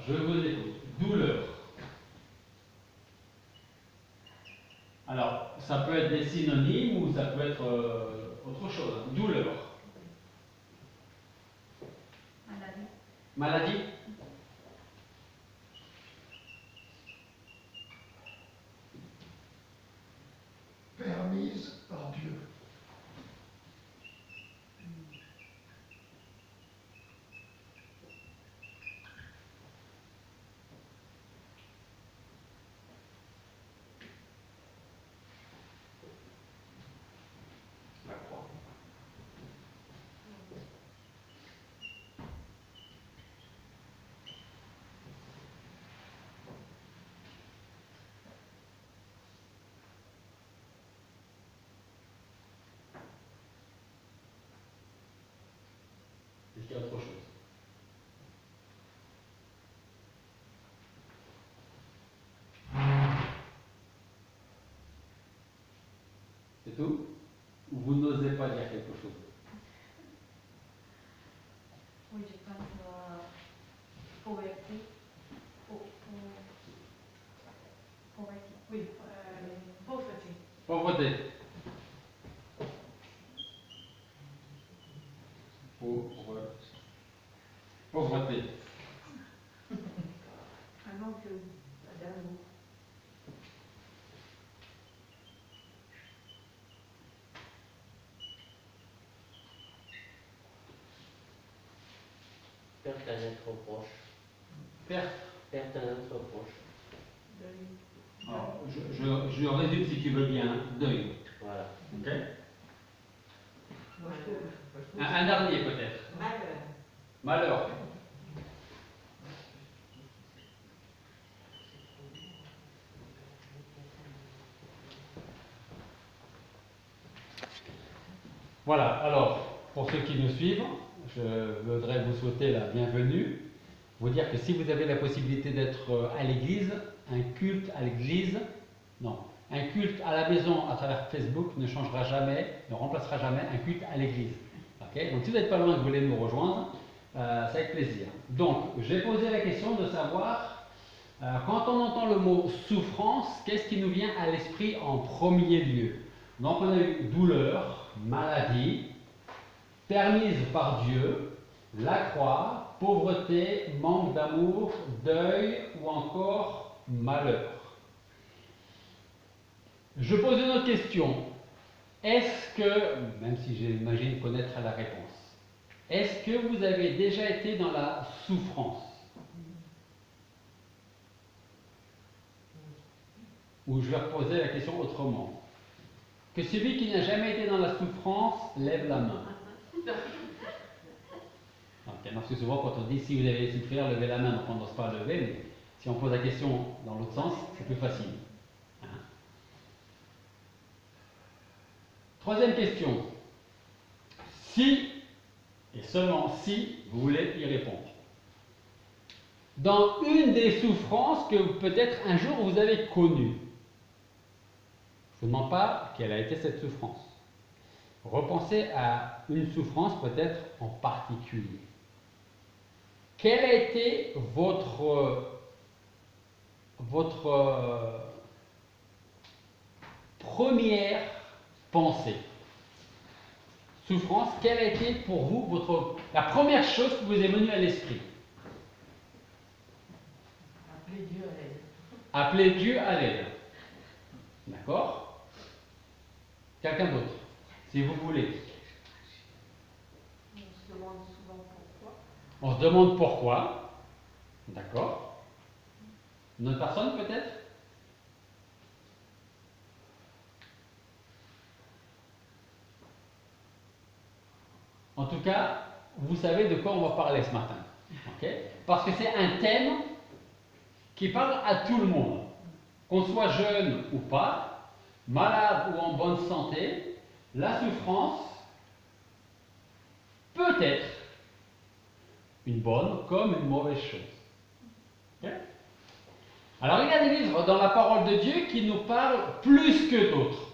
je vous écoute. Douleur. Alors, ça peut être des synonymes ou ça peut être autre chose. Douleur. Maladie. Maladie. Permise par Dieu. La croix. Est-ce qu'il y a autre chose? C'est tout? Ou vous n'osez pas dire quelque chose? Oui, je pense pauvreté. Pauvreté. Oui, pauvreté. Pauvreté. Pauvreté. Un manque d'amour. Perte d'un être proche. Perte. Perte d'un être proche. Deuil. Alors, je résume si tu veux bien. Deuil. Voilà. Ok? Moi, je trouve. Un dernier peut-être. Malheur. Malheur. Voilà, alors, pour ceux qui nous suivent, je voudrais vous souhaiter la bienvenue, vous dire que si vous avez la possibilité d'être à l'église, un culte à l'église, non, un culte à la maison à travers Facebook ne changera jamais, ne remplacera jamais un culte à l'église. Okay? Donc si vous n'êtes pas loin et que vous voulez nous rejoindre, c'est avec plaisir. Donc, j'ai posé la question de savoir, quand on entend le mot souffrance, qu'est-ce qui nous vient à l'esprit en premier lieu? Donc on a eu douleur, maladie, permise par Dieu, la croix, pauvreté, manque d'amour, deuil ou encore malheur. Je pose une autre question. Est-ce que, même si j'imagine connaître la réponse, est-ce que vous avez déjà été dans la souffrance? Ou je vais reposer la question autrement. Que celui qui n'a jamais été dans la souffrance lève la main. Okay, parce que souvent quand on dit si vous avez souffert, levez la main, donc on n'ose pas lever, mais si on pose la question dans l'autre sens, c'est plus facile. Hein? Troisième question. Si, et seulement si, vous voulez y répondre. Dans une des souffrances que peut-être un jour vous avez connues, je ne vous demande pas quelle a été cette souffrance. Repensez à une souffrance peut-être en particulier. Quelle a été votre première pensée? Souffrance, quelle a été pour vous la première chose qui vous est venue à l'esprit? Appeler Dieu à l'aide. Appeler Dieu à l'aide. D'accord? Quelqu'un d'autre, si vous voulez. On se demande souvent pourquoi. On se demande pourquoi. D'accord? Une autre personne peut-être? En tout cas, vous savez de quoi on va parler ce matin. Okay? Parce que c'est un thème qui parle à tout le monde. Qu'on soit jeune ou pas, malade ou en bonne santé, la souffrance peut être une bonne comme une mauvaise chose. Okay? Alors il y a des livres dans la parole de Dieu qui nous parlent plus que d'autres.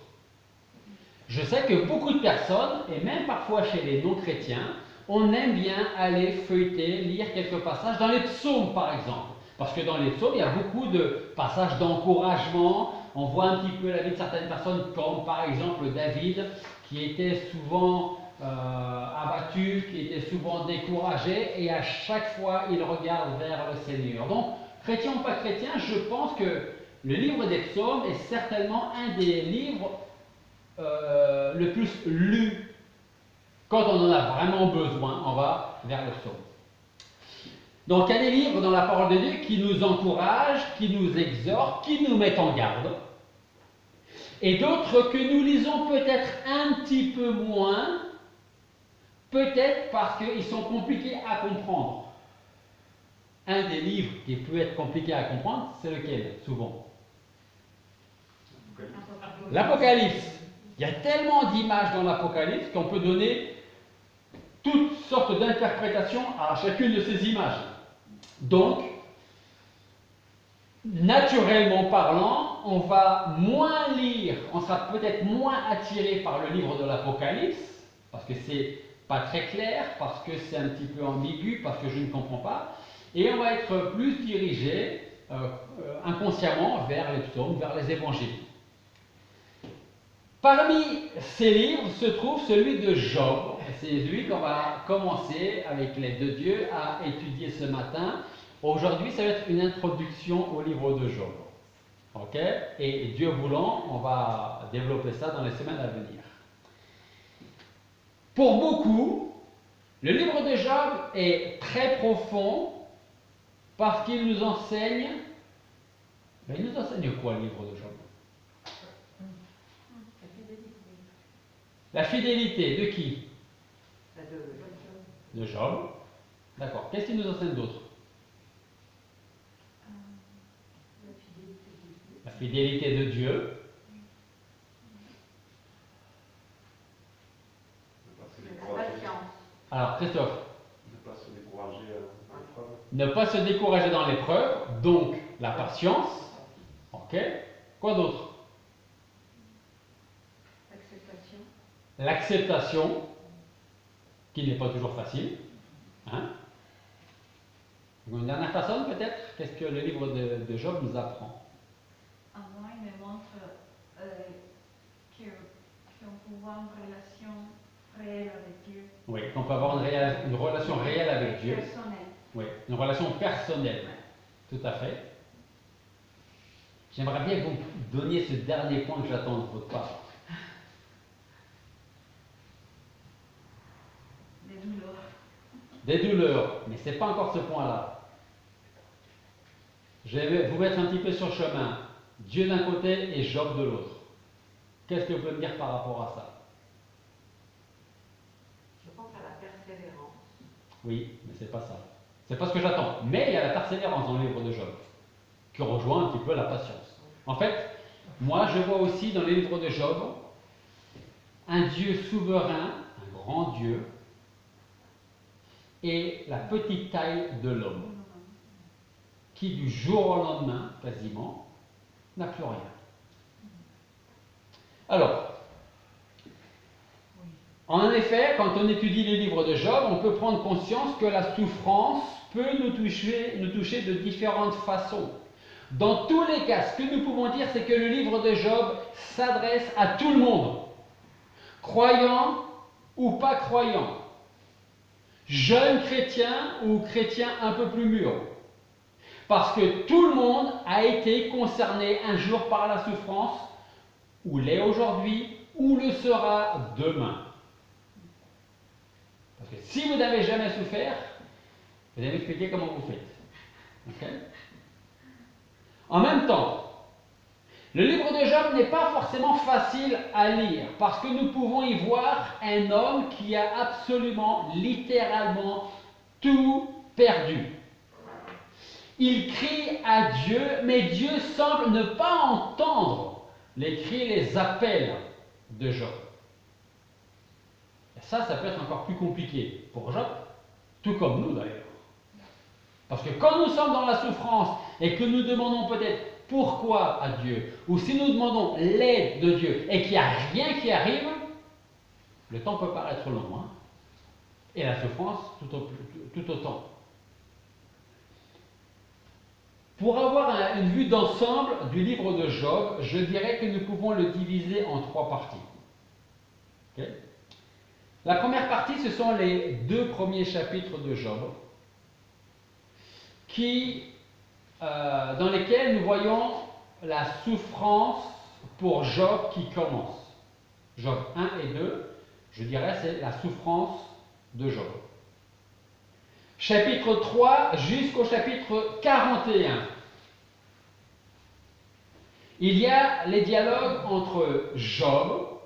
Je sais que beaucoup de personnes, et même parfois chez les non-chrétiens, on aime bien aller feuilleter, lire quelques passages dans les psaumes par exemple. Parce que dans les psaumes, il y a beaucoup de passages d'encouragement. On voit un petit peu la vie de certaines personnes, comme par exemple David, qui était souvent abattu, qui était souvent découragé, et à chaque fois, il regarde vers le Seigneur. Donc, chrétien ou pas chrétien, je pense que le livre des psaumes est certainement un des livres le plus lu. Quand on en a vraiment besoin, on va vers le psaume. Donc, il y a des livres dans la parole de Dieu qui nous encouragent, qui nous exhortent, qui nous mettent en garde. Et d'autres que nous lisons peut-être un petit peu moins, peut-être parce qu'ils sont compliqués à comprendre. Un des livres qui peut être compliqué à comprendre, c'est lequel, souvent? L'Apocalypse. Il y a tellement d'images dans l'Apocalypse qu'on peut donner toutes sortes d'interprétations à chacune de ces images. Donc, naturellement parlant, on va moins lire, on sera peut-être moins attiré par le livre de l'Apocalypse, parce que c'est pas très clair, parce que c'est un petit peu ambigu, parce que je ne comprends pas, et on va être plus dirigé inconsciemment vers les psaumes, vers les évangiles. Parmi ces livres se trouve celui de Job. C'est lui qu'on va commencer, avec l'aide de Dieu, à étudier ce matin. Aujourd'hui, ça va être une introduction au livre de Job. Ok? Et Dieu voulant, on va développer ça dans les semaines à venir. Pour beaucoup, le livre de Job est très profond parce qu'il nous enseigne. Mais il nous enseigne quoi, le livre de Job? La fidélité de qui? De Job. D'accord. Qu'est-ce qu'il nous enseigne d'autre? La fidélité de Dieu. La patience. Alors, Christophe. Ne pas se décourager dans l'épreuve. Ne pas se décourager dans l'épreuve, donc la patience. Ok. Quoi d'autre? L'acceptation. L'acceptation, qui n'est pas toujours facile. Hein? Une dernière personne, peut-être? Qu'est-ce que le livre de Job nous apprend? À moi, il me montre qu'on peut avoir une relation réelle avec Dieu. Oui, qu'on peut avoir une relation réelle avec Dieu. Personnelle. Oui, une relation personnelle. Tout à fait. J'aimerais bien que vous me donniez ce dernier point que j'attends de votre part. Des douleurs. Des douleurs, mais ce n'est pas encore ce point-là. Je vais vous mettre un petit peu sur le chemin. Dieu d'un côté et Job de l'autre. Qu'est-ce que vous pouvez me dire par rapport à ça? Je pense à la persévérance. Oui, mais c'est pas ça. C'est pas ce que j'attends. Mais il y a la persévérance dans le livre de Job, qui rejoint un petit peu la patience. En fait, moi je vois aussi dans les livres de Job un Dieu souverain, un grand Dieu, et la petite taille de l'homme, qui du jour au lendemain, quasiment, n'a plus rien. Alors, en effet, quand on étudie les livres de Job, on peut prendre conscience que la souffrance peut nous toucher de différentes façons. Dans tous les cas, ce que nous pouvons dire, c'est que le livre de Job s'adresse à tout le monde, croyant ou pas croyant, jeune chrétien ou chrétien un peu plus mûr. Parce que tout le monde a été concerné un jour par la souffrance, ou l'est aujourd'hui, ou le sera demain. Parce que si vous n'avez jamais souffert, vous allez m'expliquer comment vous faites. Okay? En même temps, le livre de Job n'est pas forcément facile à lire, parce que nous pouvons y voir un homme qui a absolument, littéralement, tout perdu. Il crie à Dieu, mais Dieu semble ne pas entendre les cris, les appels de Job. Et ça peut être encore plus compliqué pour Job, tout comme nous d'ailleurs. Parce que quand nous sommes dans la souffrance et que nous demandons peut-être pourquoi à Dieu, ou si nous demandons l'aide de Dieu et qu'il n'y a rien qui arrive, le temps peut paraître long, hein, et la souffrance tout autant. Pour avoir une vue d'ensemble du livre de Job, je dirais que nous pouvons le diviser en 3 parties. Ok? La première partie, ce sont les 2 premiers chapitres de Job, dans lesquels nous voyons la souffrance pour Job qui commence. Job 1 et 2, je dirais, c'est la souffrance de Job. Chapitre 3 jusqu'au chapitre 41. Il y a les dialogues entre Job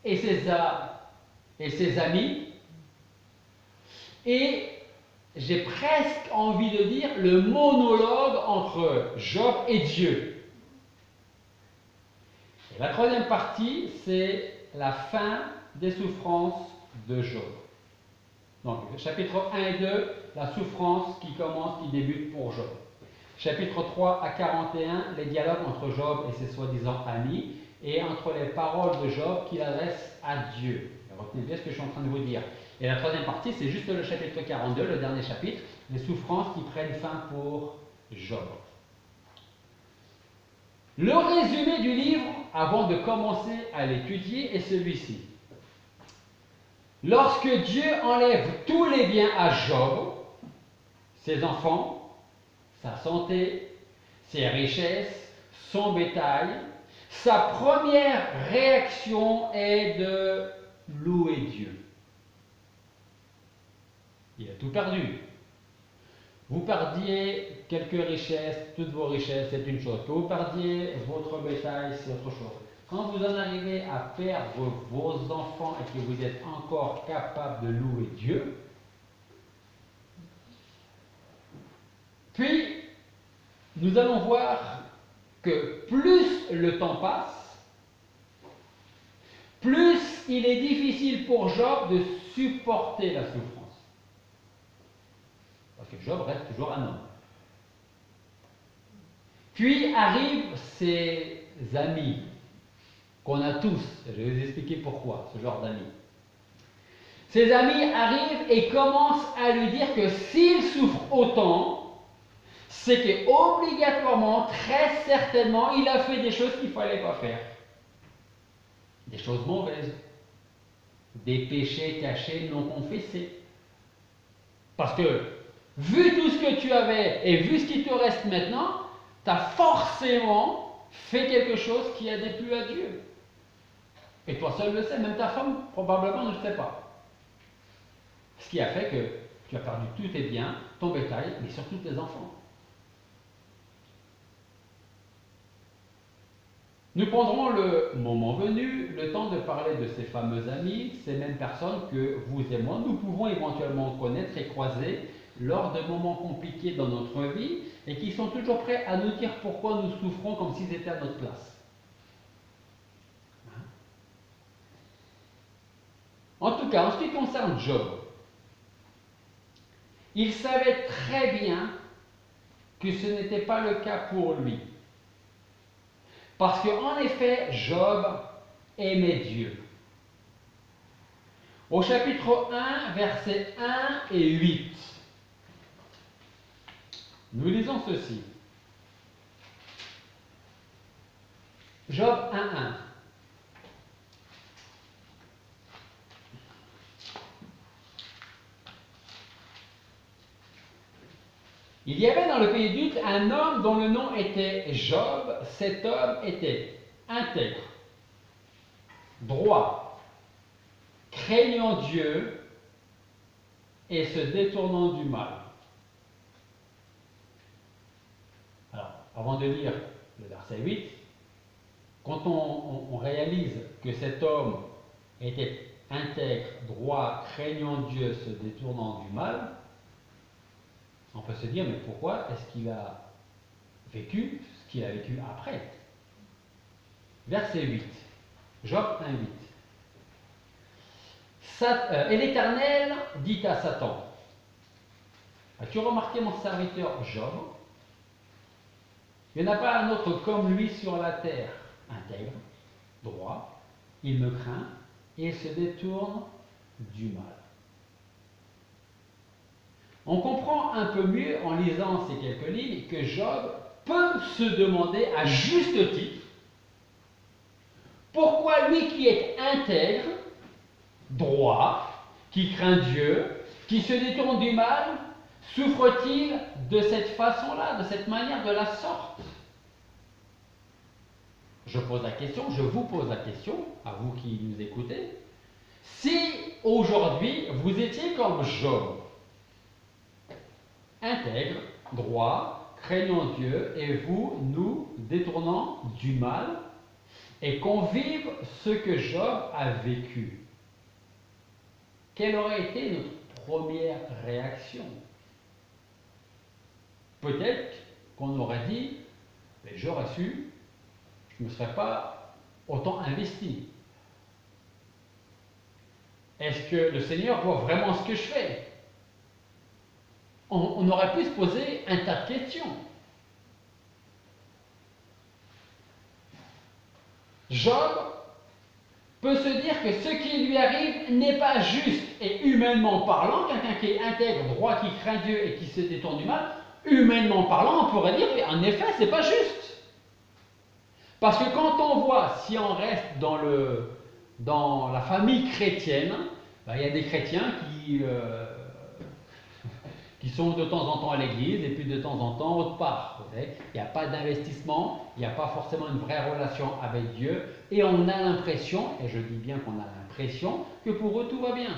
et ses amis, et j'ai presque envie de dire le monologue entre Job et Dieu. Et la troisième partie, c'est la fin des souffrances de Job. Donc, chapitre 1 et 2, la souffrance qui commence, qui débute pour Job. Chapitre 3 à 41, les dialogues entre Job et ses soi-disant amis, et entre les paroles de Job qu'il adresse à Dieu. Retenez bien ce que je suis en train de vous dire. Et la troisième partie, c'est juste le chapitre 42, le dernier chapitre, les souffrances qui prennent fin pour Job. Le résumé du livre, avant de commencer à l'étudier, est celui-ci. Lorsque Dieu enlève tous les biens à Job, ses enfants, sa santé, ses richesses, son bétail, sa première réaction est de louer Dieu. Il a tout perdu. Vous perdiez quelques richesses, toutes vos richesses, c'est une chose. Que vous perdiez votre bétail, c'est autre chose. Quand vous en arrivez à perdre vos enfants et que vous êtes encore capable de louer Dieu, puis nous allons voir que plus le temps passe, plus il est difficile pour Job de supporter la souffrance. Parce que Job reste toujours un homme. Puis arrivent ses amis, qu'on a tous. Je vais vous expliquer pourquoi, ce genre d'amis. Ses amis arrivent et commencent à lui dire que s'il souffre autant, c'est qu'obligatoirement, très certainement, il a fait des choses qu'il ne fallait pas faire. Des choses mauvaises. Des péchés cachés non confessés. Parce que, vu tout ce que tu avais et vu ce qui te reste maintenant, tu as forcément fait quelque chose qui a déplu à Dieu. Et toi seul le sais, même ta femme probablement ne le sait pas. Ce qui a fait que tu as perdu tous tes biens, ton bétail, mais surtout tes enfants. Nous prendrons le moment venu, le temps de parler de ces fameux amis, ces mêmes personnes que vous et moi, nous pouvons éventuellement connaître et croiser lors de moments compliqués dans notre vie et qui sont toujours prêts à nous dire pourquoi nous souffrons comme s'ils étaient à notre place. En tout cas, en ce qui concerne Job, il savait très bien que ce n'était pas le cas pour lui. Parce qu'en effet, Job aimait Dieu. Au chapitre 1, versets 1 et 8, nous lisons ceci. Job 1.1. Il y avait dans le pays d'Uth un homme dont le nom était Job. Cet homme était intègre, droit, craignant Dieu et se détournant du mal. Alors, avant de lire le verset 8, quand on réalise que cet homme était intègre, droit, craignant Dieu, se détournant du mal, on peut se dire, mais pourquoi est-ce qu'il a vécu ce qu'il a vécu après? Verset 8. Job 1.8. Et l'Éternel dit à Satan, as-tu remarqué mon serviteur Job? Il n'y en a pas un autre comme lui sur la terre, intègre, droit, il me craint et il se détourne du mal. On comprend un peu mieux en lisant ces quelques lignes que Job peut se demander à juste titre pourquoi lui qui est intègre, droit, qui craint Dieu, qui se détourne du mal, souffre-t-il de cette façon-là, de cette manière, de la sorte? Je pose la question, je vous pose la question, à vous qui nous écoutez. Si aujourd'hui vous étiez comme Job, intègre, droit, craignant Dieu, et vous nous détournant du mal, et qu'on vive ce que Job a vécu, quelle aurait été notre première réaction? Peut-être qu'on aurait dit, mais j'aurais su, je ne me serais pas autant investi. Est-ce que le Seigneur voit vraiment ce que je fais? On aurait pu se poser un tas de questions. Job peut se dire que ce qui lui arrive n'est pas juste, et humainement parlant, quelqu'un qui est intègre, droit, qui craint Dieu et qui se détourne du mal, humainement parlant, on pourrait dire, en effet, c'est pas juste. Parce que quand on voit, si on reste dans la famille chrétienne, ben, il y a des chrétiens qui sont de temps en temps à l'église et puis de temps en temps autre part. Il n'y a pas d'investissement, il n'y a pas forcément une vraie relation avec Dieu, et on a l'impression, et je dis bien qu'on a l'impression, que pour eux tout va bien.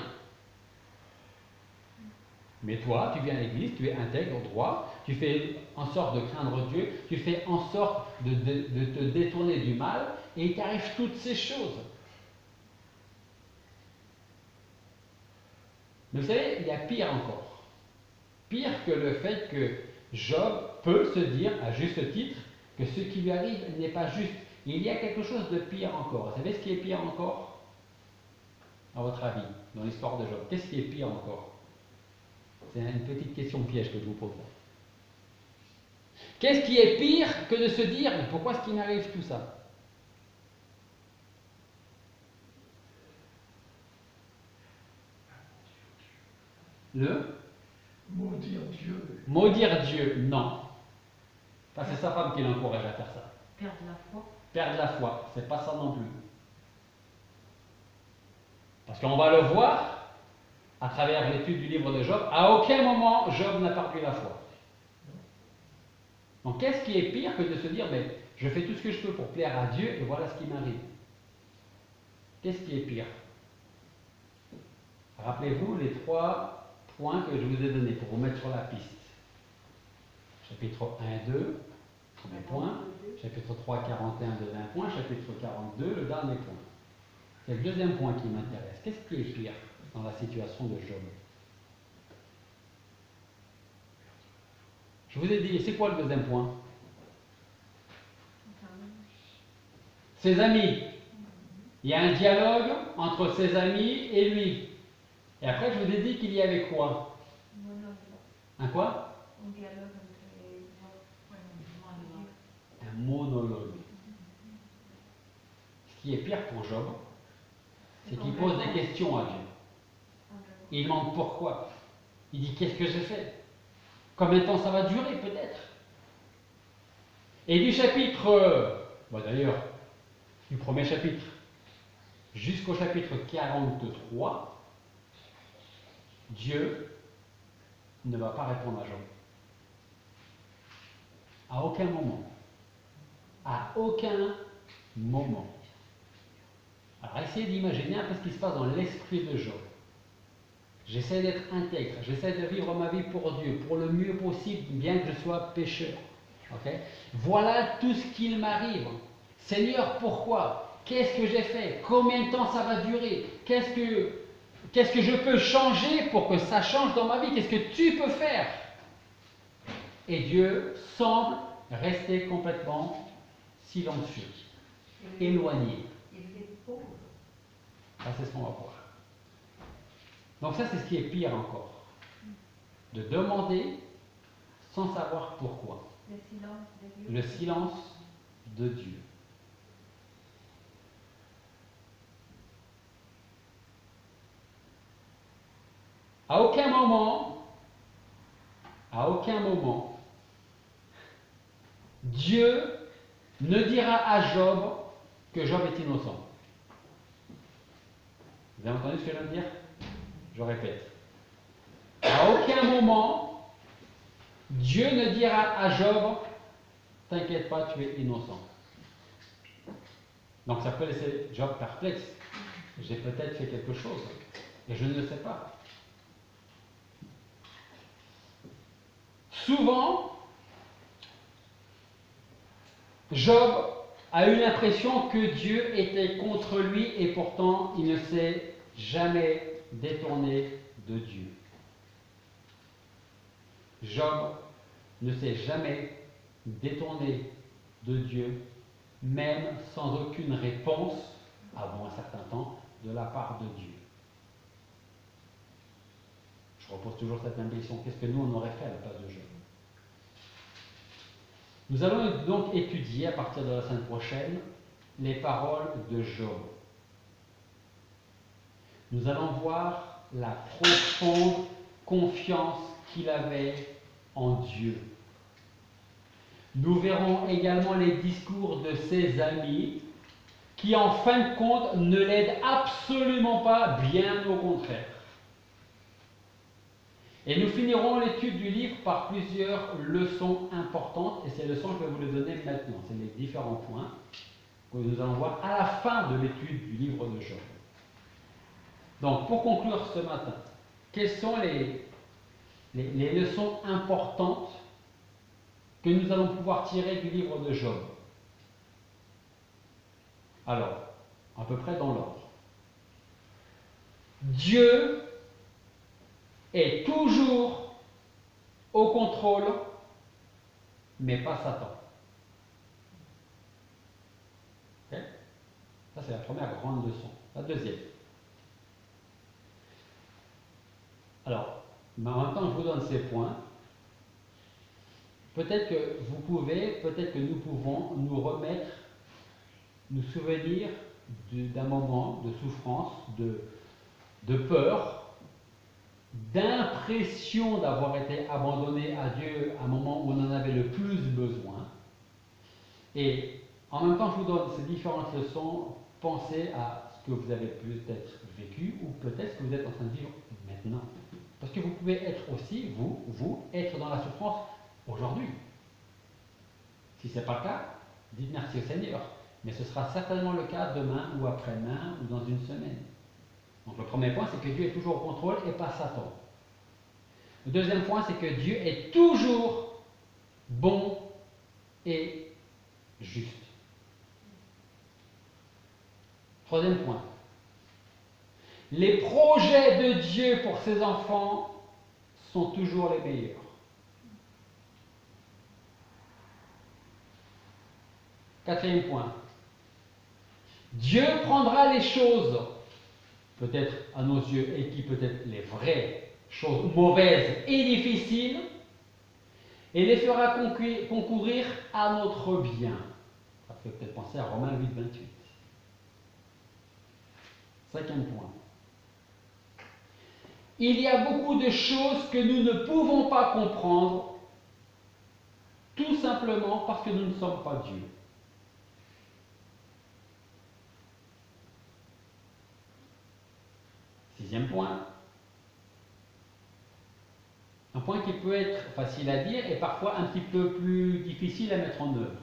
Mais toi, tu viens à l'église, tu es intègre, droit, tu fais en sorte de craindre Dieu, tu fais en sorte de te détourner du mal, et il t'arrive toutes ces choses. Mais vous savez, il y a pire encore. Pire que le fait que Job peut se dire, à juste titre, que ce qui lui arrive n'est pas juste. Il y a quelque chose de pire encore. Vous savez ce qui est pire encore? À votre avis, dans l'histoire de Job, qu'est-ce qui est pire encore? C'est une petite question piège que je vous pose là. Qu'est-ce qui est pire que de se dire, mais pourquoi est-ce qu'il m'arrive tout ça? Maudire Dieu. Maudire Dieu, non. Ça, c'est sa femme qui l'encourage à faire ça. Perdre la foi. Perdre la foi, c'est pas ça non plus. Parce qu'on va le voir à travers l'étude du livre de Job, à aucun moment Job n'a perdu la foi. Donc qu'est-ce qui est pire que de se dire, mais je fais tout ce que je peux pour plaire à Dieu et voilà ce qui m'arrive? Qu'est-ce qui est pire? Rappelez-vous les 3 points que je vous ai donnés pour vous mettre sur la piste. Chapitre 1 et 2, premier point. Chapitre 3, 41 de 20 points. Chapitre 42, le dernier point. C'est le deuxième point qui m'intéresse. Qu'est-ce qui est pire dans la situation de Job? Je vous ai dit, c'est quoi le deuxième point? Ses amis. Il y a un dialogue entre ses amis et lui. Et après, je vous ai dit qu'il y avait quoi? Un quoi? Un dialogue entre Un monologue. Ce qui est pire pour Job, c'est qu'il pose des questions à Dieu. Il demande pourquoi. Il dit qu'est-ce que j'ai fait? Combien de temps ça va durer peut-être? Et du chapitre, d'ailleurs, du premier chapitre jusqu'au chapitre 43, Dieu ne va pas répondre à Job. À aucun moment. À aucun moment. Alors essayez d'imaginer un peu ce qui se passe dans l'esprit de Job. J'essaie d'être intègre, j'essaie de vivre ma vie pour Dieu, pour le mieux possible, bien que je sois pécheur. Okay? Voilà tout ce qu'il m'arrive. Seigneur, pourquoi? Qu'est-ce que j'ai fait? Combien de temps ça va durer? Qu'est-ce que je peux changer pour que ça change dans ma vie? Qu'est-ce que tu peux faire? Et Dieu semble rester complètement silencieux, éloigné. Ça, c'est ce qu'on va voir. Donc ça, c'est ce qui est pire encore. De demander sans savoir pourquoi. Le silence de Dieu. À aucun moment, Dieu ne dira à Job que Job est innocent. Vous avez entendu ce que je viens de dire? Je répète. À aucun moment, Dieu ne dira à Job, t'inquiète pas, tu es innocent. Donc ça peut laisser Job perplexe. J'ai peut-être fait quelque chose et je ne le sais pas. Souvent, Job a eu l'impression que Dieu était contre lui et pourtant il ne s'est jamais détourné de Dieu. Job ne s'est jamais détourné de Dieu, même sans aucune réponse, avant un certain temps, de la part de Dieu. Je repose toujours cette même question. Qu'est-ce que nous on aurait fait à la place de Job? Nous allons donc étudier à partir de la semaine prochaine les paroles de Job. Nous allons voir la profonde confiance qu'il avait en Dieu. Nous verrons également les discours de ses amis qui, en fin de compte, ne l'aident absolument pas, bien au contraire. Et nous finirons l'étude du livre par plusieurs leçons importantes, et ces leçons, je vais vous les donner maintenant. C'est les différents points que nous allons voir à la fin de l'étude du livre de Job. Donc, pour conclure ce matin, quelles sont les leçons importantes que nous allons pouvoir tirer du livre de Job? Alors, à peu près dans l'ordre. Dieu est toujours au contrôle, mais pas Satan. Okay? Ça, c'est la première grande leçon. La deuxième. Alors, mais en même temps, je vous donne ces points. Peut-être que vous pouvez, peut-être que nous pouvons nous remettre, nous souvenir d'un moment de souffrance, de peur, d'impression d'avoir été abandonné à Dieu à un moment où on en avait le plus besoin. Et en même temps, je vous donne ces différentes leçons. Pensez à ce que vous avez peut-être vécu ou peut-être ce que vous êtes en train de vivre maintenant. Parce que vous pouvez être aussi, vous, être dans la souffrance aujourd'hui. Si ce n'est pas le cas, dites merci au Seigneur. Mais ce sera certainement le cas demain ou après-demain ou dans une semaine. Donc le premier point, c'est que Dieu est toujours au contrôle et pas Satan. Le deuxième point, c'est que Dieu est toujours bon et juste. Troisième point. Les projets de Dieu pour ses enfants sont toujours les meilleurs. Quatrième point. Dieu prendra les choses, peut-être à nos yeux, et qui peut-être les vraies choses mauvaises et difficiles, et les fera concourir à notre bien. Ça fait peut-être penser à Romains 8, 28. Cinquième point. Il y a beaucoup de choses que nous ne pouvons pas comprendre, tout simplement parce que nous ne sommes pas Dieu. Sixième point. Un point qui peut être facile à dire et parfois un petit peu plus difficile à mettre en œuvre.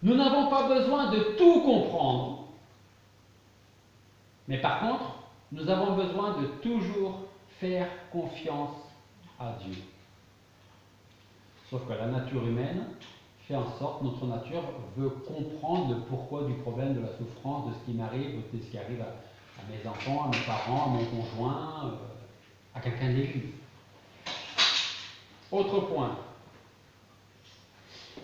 Nous n'avons pas besoin de tout comprendre, mais par contre, nous avons besoin de toujours faire confiance à Dieu. Sauf que la nature humaine fait en sorte, notre nature veut comprendre le pourquoi du problème, de la souffrance, de ce qui m'arrive, de ce qui arrive à mes enfants, à mes parents, à mon conjoint, à quelqu'un de l'église. Autre point.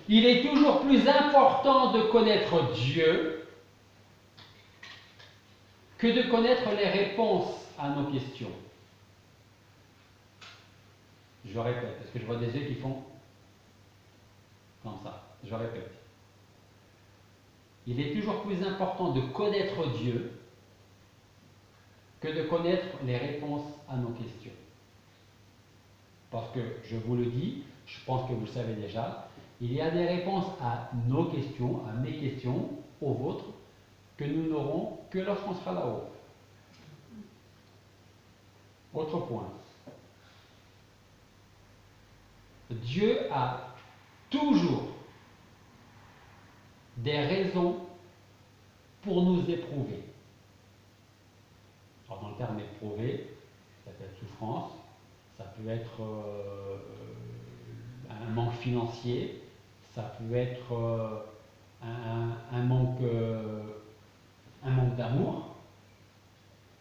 Il est toujours plus important de connaître Dieu que de connaître les réponses à nos questions. Je répète, parce que je vois des yeux qui font comme ça. Je répète. Il est toujours plus important de connaître Dieu que de connaître les réponses à nos questions. Parce que, je vous le dis, je pense que vous le savez déjà, il y a des réponses à nos questions, à mes questions, aux vôtres, que nous n'aurons que lorsqu'on sera là-haut. Autre point. Dieu a toujours des raisons pour nous éprouver. Alors, dans le terme éprouver, ça peut être souffrance, ça peut être un manque financier, ça peut être un manque d'amour,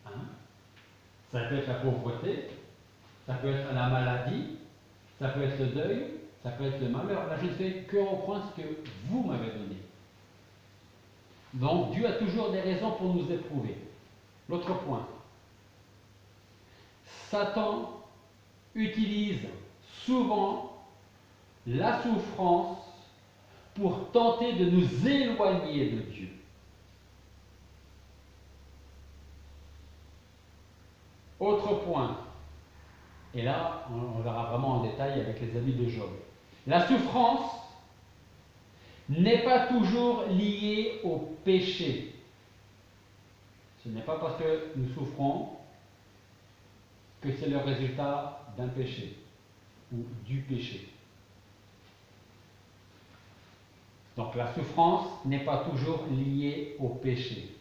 hein. Ça peut être la pauvreté, ça peut être la maladie, ça peut être le deuil, ça peut être le malheur. Là, je ne fais que reprendre ce que vous m'avez donné. Donc, Dieu a toujours des raisons pour nous éprouver. L'autre point. Satan utilise souvent la souffrance pour tenter de nous éloigner de Dieu. Autre point. Et là, on verra vraiment en détail avec les amis de Job. La souffrance n'est pas toujours liée au péché. Ce n'est pas parce que nous souffrons que c'est le résultat d'un péché ou du péché. Donc la souffrance n'est pas toujours liée au péché.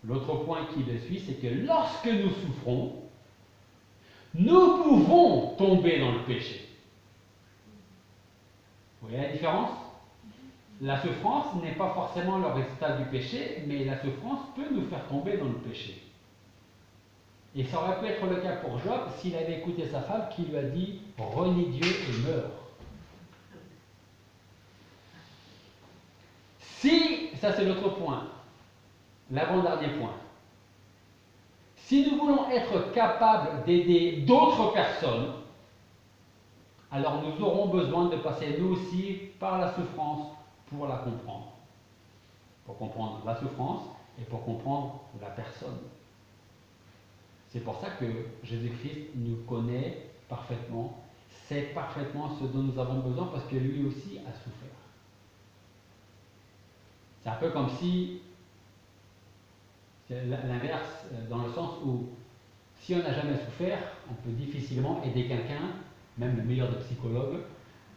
L'autre point qui le suit, c'est que lorsque nous souffrons, nous pouvons tomber dans le péché. Vous voyez la différence? La souffrance n'est pas forcément le résultat du péché, mais la souffrance peut nous faire tomber dans le péché. Et ça aurait pu être le cas pour Job s'il avait écouté sa femme qui lui a dit « renie Dieu et meurs ». Si, ça c'est l'autre point, l'avant-dernier point. Si nous voulons être capables d'aider d'autres personnes, alors nous aurons besoin de passer nous aussi par la souffrance pour la comprendre. Pour comprendre la souffrance et pour comprendre la personne. C'est pour ça que Jésus-Christ nous connaît parfaitement, sait parfaitement ce dont nous avons besoin parce que lui aussi a souffert. C'est un peu comme si, c'est l'inverse, dans le sens où si on n'a jamais souffert, on peut difficilement aider quelqu'un, même le meilleur des psychologues,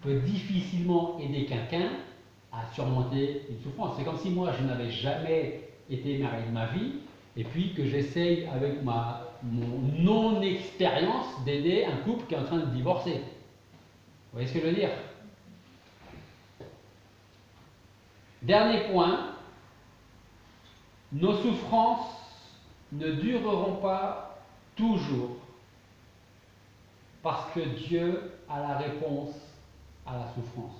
peut difficilement aider quelqu'un à surmonter une souffrance. C'est comme si moi je n'avais jamais été marié de ma vie et puis que j'essaye avec mon non-expérience d'aider un couple qui est en train de divorcer. Vous voyez ce que je veux dire? Dernier point, nos souffrances ne dureront pas toujours parce que Dieu a la réponse à la souffrance.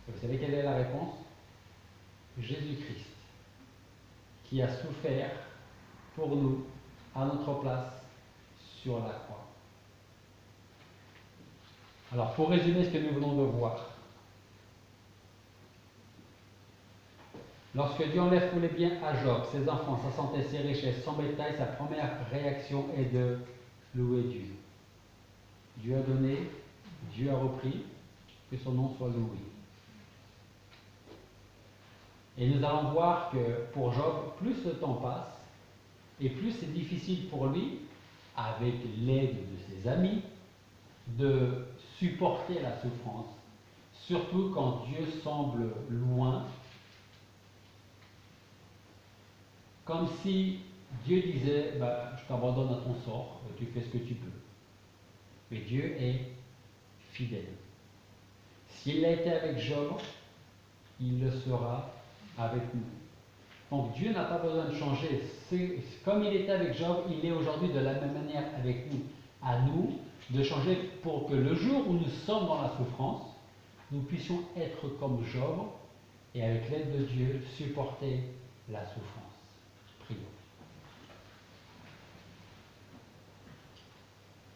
Vous savez quelle est la réponse? Jésus-Christ, qui a souffert pour nous, à notre place, sur la croix. Alors, pour résumer ce que nous venons de voir, lorsque Dieu enlève tous les biens à Job, ses enfants, sa santé, ses richesses, son bétail, sa première réaction est de louer Dieu. Dieu a donné, Dieu a repris, que son nom soit loué. Et nous allons voir que pour Job, plus le temps passe, et plus c'est difficile pour lui, avec l'aide de ses amis, de supporter la souffrance, surtout quand Dieu semble loin, comme si Dieu disait je t'abandonne à ton sort, tu fais ce que tu peux. Mais Dieu est fidèle. S'il a été avec Job, il le sera avec nous. Donc Dieu n'a pas besoin de changer. Comme il était avec Job, il est aujourd'hui de la même manière avec nous. À nous de changer pour que le jour où nous sommes dans la souffrance, nous puissions être comme Job et avec l'aide de Dieu supporter la souffrance. Prions.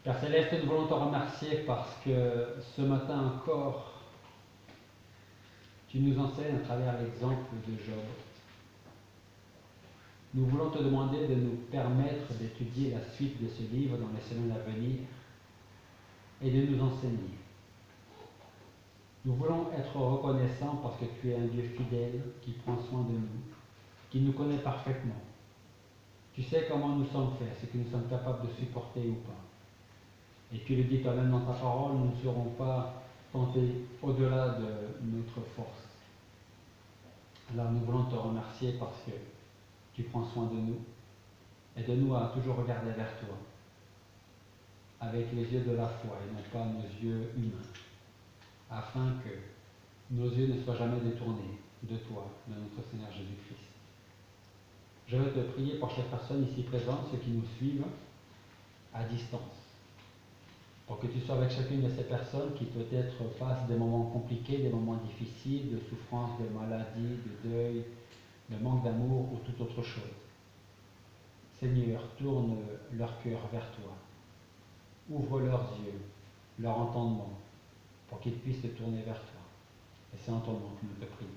Père Céleste, nous voulons te remercier parce que ce matin encore, tu nous enseignes à travers l'exemple de Job. Nous voulons te demander de nous permettre d'étudier la suite de ce livre dans les semaines à venir et de nous enseigner. Nous voulons être reconnaissants parce que tu es un Dieu fidèle qui prend soin de nous, qui nous connaît parfaitement. Tu sais comment nous sommes faits, ce que nous sommes capables de supporter ou pas. Et tu le dis toi-même dans ta parole, nous ne serons pas tentés au-delà de notre force. Alors nous voulons te remercier parce que tu prends soin de nous. Aide-nous à toujours regarder vers toi, avec les yeux de la foi et non pas nos yeux humains, afin que nos yeux ne soient jamais détournés de toi, de notre Seigneur Jésus-Christ. Je veux te prier pour chaque personne ici présente, ceux qui nous suivent à distance, pour que tu sois avec chacune de ces personnes qui peut-être passent des moments compliqués, des moments difficiles, de souffrance, de maladie, de deuil, de manque d'amour ou toute autre chose. Seigneur, tourne leur cœur vers toi. Ouvre leurs yeux, leur entendement, pour qu'ils puissent se tourner vers toi. Et c'est en ton nom que nous te prions.